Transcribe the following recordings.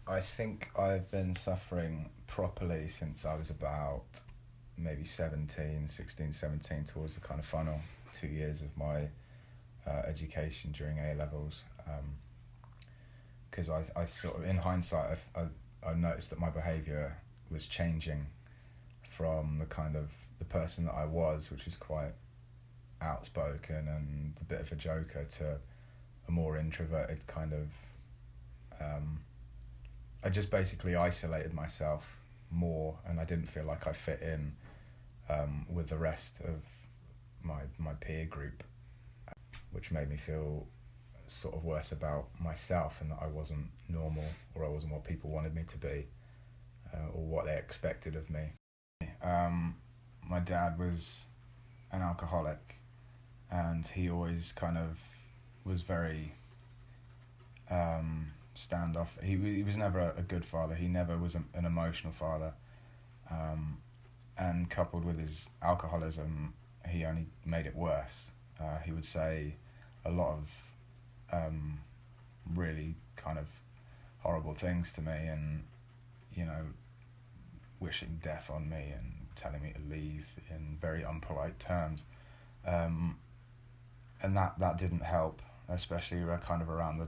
I think I've been suffering properly since I was about maybe 17, 16, 17, towards the kind of final 2 years of my education during A levels. Because I sort of, in hindsight, I noticed that my behaviour was changing from the kind of the person that I was, which is quite outspoken and a bit of a joker, to a more introverted kind of. Um, I just basically isolated myself more, and I didn't feel like I fit in with the rest of my peer group, which made me feel sort of worse about myself, and that I wasn't normal, or I wasn't what people wanted me to be, or what they expected of me. Um, my dad was an alcoholic, and he always kind of was very standoff. He was never a good father. He never was an emotional father. Um, and coupled with his alcoholism, he only made it worse. He would say a lot of um, really kind of horrible things to me, and you know, wishing death on me and telling me to leave in very unpolite terms. Um, and that didn't help, especially kind of around the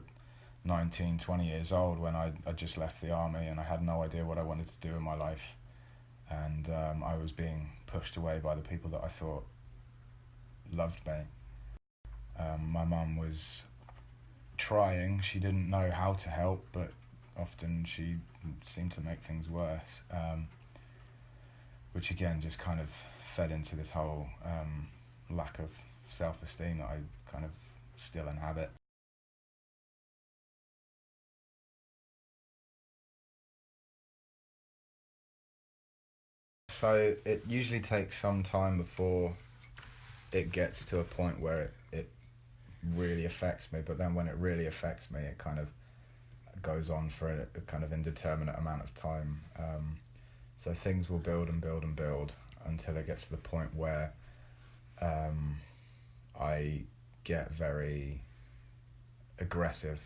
19, 20 years old, when I just left the army and I had no idea what I wanted to do in my life. And I was being pushed away by the people that I thought loved me. My mum was trying. She didn't know how to help, but often she seemed to make things worse, which again just kind of fed into this whole lack of self-esteem that I kind of still inhabit. So it usually takes some time before it gets to a point where it really affects me, but then when it really affects me, it kind of goes on for a kind of indeterminate amount of time. So things will build and build and build until it gets to the point where um, I get very aggressive.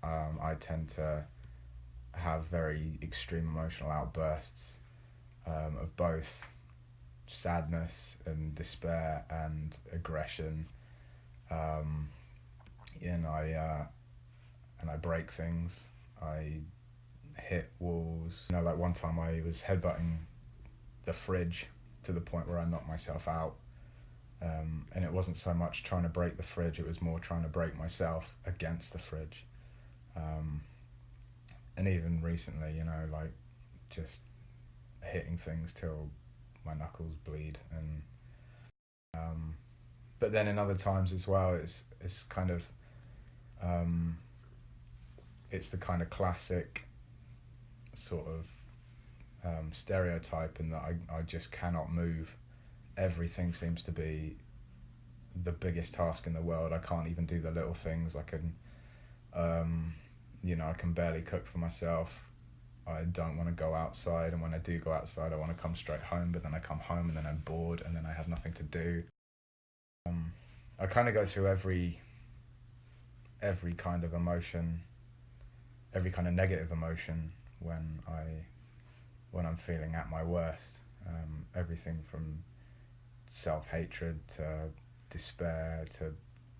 I tend to have very extreme emotional outbursts of both sadness and despair and aggression. Um, and I break things. I hit walls. Like one time I was headbutting the fridge to the point where I knocked myself out. And it wasn't so much trying to break the fridge; it was more trying to break myself against the fridge. Um, and even recently, like just hitting things till my knuckles bleed. And but then in other times as well, it's kind of um, it's the kind of classic sort of stereotype in that I just cannot move. Everything seems to be the biggest task in the world. I can't even do the little things. Um, I can barely cook for myself. I don't want to go outside, and when I do go outside, I want to come straight home. But then I come home, and then I'm bored, and then I have nothing to do. Um, I kind of go through every kind of emotion, every kind of negative emotion when I'm feeling at my worst. Everything from self hatred to despair to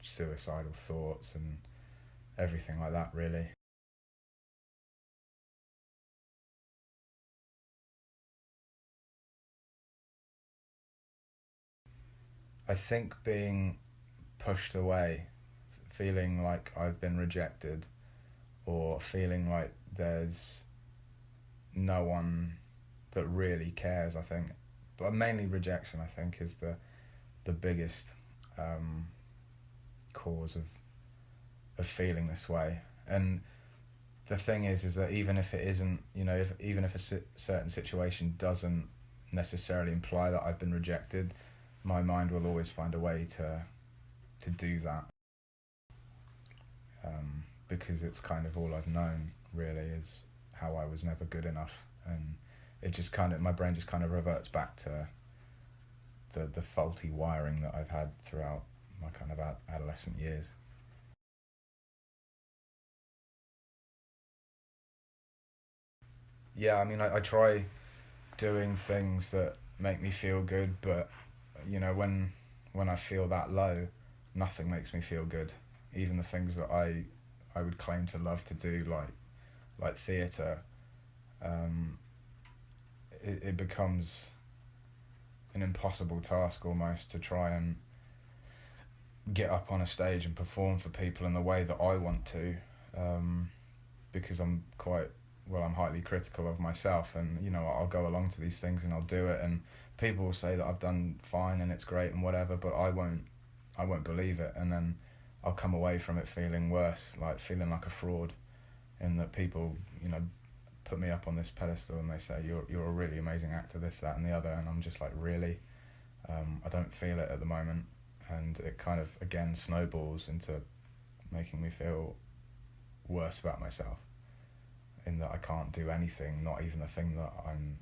suicidal thoughts and everything like that, really. I think being pushed away, feeling like I've been rejected, or feeling like there's no one that really cares, I think. But mainly rejection, I think, is the biggest um, cause of feeling this way. And the thing is that even if it isn't, even if certain situation doesn't necessarily imply that I've been rejected, my mind will always find a way to do that, because it's kind of all I've known, really, is how I was never good enough. And it just kind of, my brain just kind of reverts back to the faulty wiring that I've had throughout my kind of adolescent years. Yeah, I mean, I try doing things that make me feel good, but when I feel that low, nothing makes me feel good. Even the things that I would claim to love to do, like theatre, um, it becomes an impossible task almost to try and get up on a stage and perform for people in the way that I want to, because I'm highly critical of myself, and I'll go along to these things and I'll do it, and people will say that I've done fine and it's great and whatever, but I won't believe it, and then I'll come away from it feeling worse, like feeling like a fraud, in that people put me up on this pedestal and they say you're a really amazing actor, this, that, and the other, and I'm just like, really. I don't feel it at the moment, and it kind of again snowballs into making me feel worse about myself, in that I can't do anything, not even the thing that I'm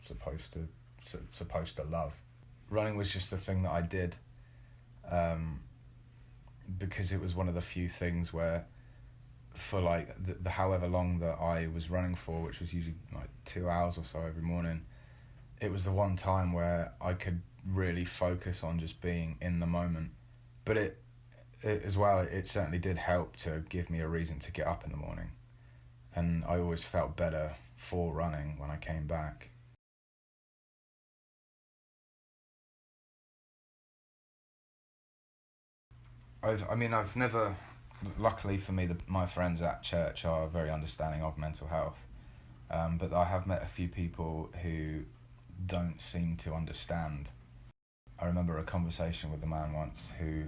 supposed to love. Running was just the thing that I did, because it was one of the few things where, for like the however long that I was running for, which was usually like 2 hours or so every morning, it was the one time where I could really focus on just being in the moment. But it as well, it certainly did help to give me a reason to get up in the morning, and I always felt better for running when I came back. I've never, luckily for me, my friends at church are very understanding of mental health, but I have met a few people who don't seem to understand. I remember a conversation with a man once who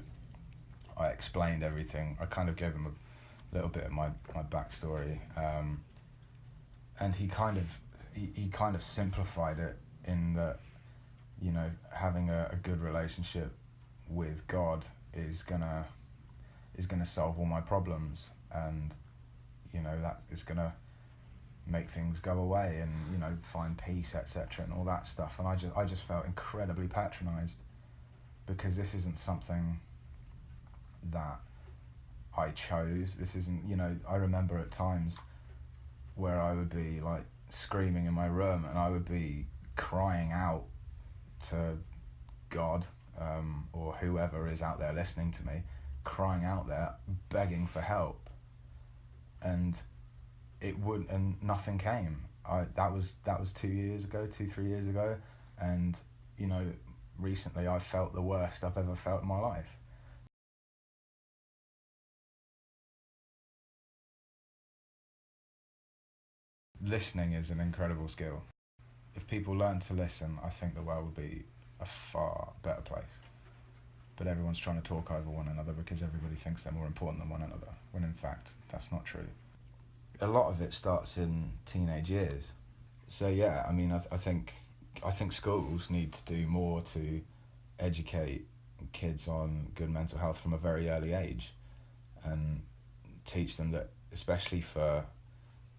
I explained everything. I kind of gave him a little bit of my backstory, and he kind of simplified it, in that having a good relationship with God is gonna solve all my problems, and that is gonna make things go away, and find peace, etc., and all that stuff. And I just felt incredibly patronized, because this isn't something that I chose. This isn't, I remember at times where I would be like screaming in my room, and I would be crying out to God, or whoever is out there listening to me, crying out there, begging for help, and nothing came. That was 2, 3 years ago, and recently I felt the worst I've ever felt in my life. Listening is an incredible skill. If people learn to listen, I think the world would be a far better place. But everyone's trying to talk over one another because everybody thinks they're more important than one another, when in fact that's not true. A lot of it starts in teenage years. So yeah, I think schools need to do more to educate kids on good mental health from a very early age, and teach them that, especially for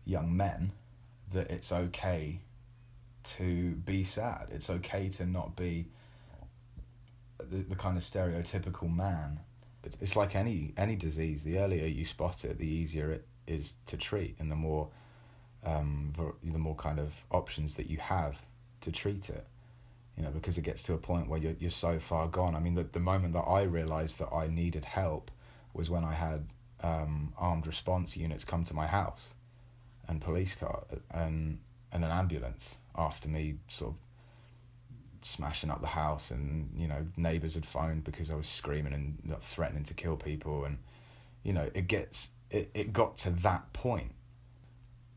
young men, that it's okay to be sad. It's okay to not be the kind of stereotypical man. It's like any disease. The earlier you spot it, the easier it is to treat, and the more kind of options that you have to treat it. Because it gets to a point where you're so far gone. I mean, the moment that I realised that I needed help was when I had armed response units come to my house, and police car and an ambulance after me, sort of smashing up the house, and neighbours had phoned because I was screaming and threatening to kill people, and it got to that point.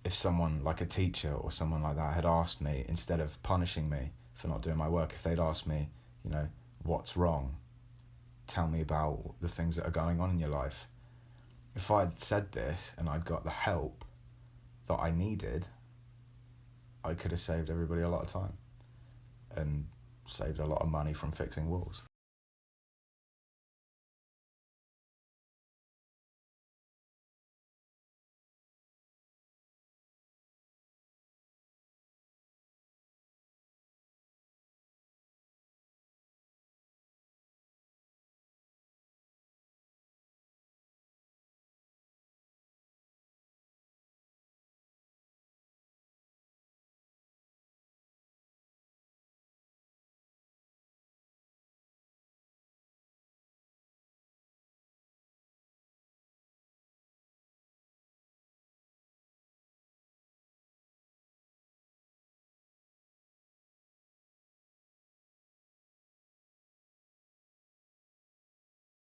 If someone like a teacher or someone like that had asked me, instead of punishing me for not doing my work, if they'd asked me, what's wrong, tell me about the things that are going on in your life, if I'd said this and I'd got the help that I needed, I could have saved everybody a lot of time and saved a lot of money from fixing walls.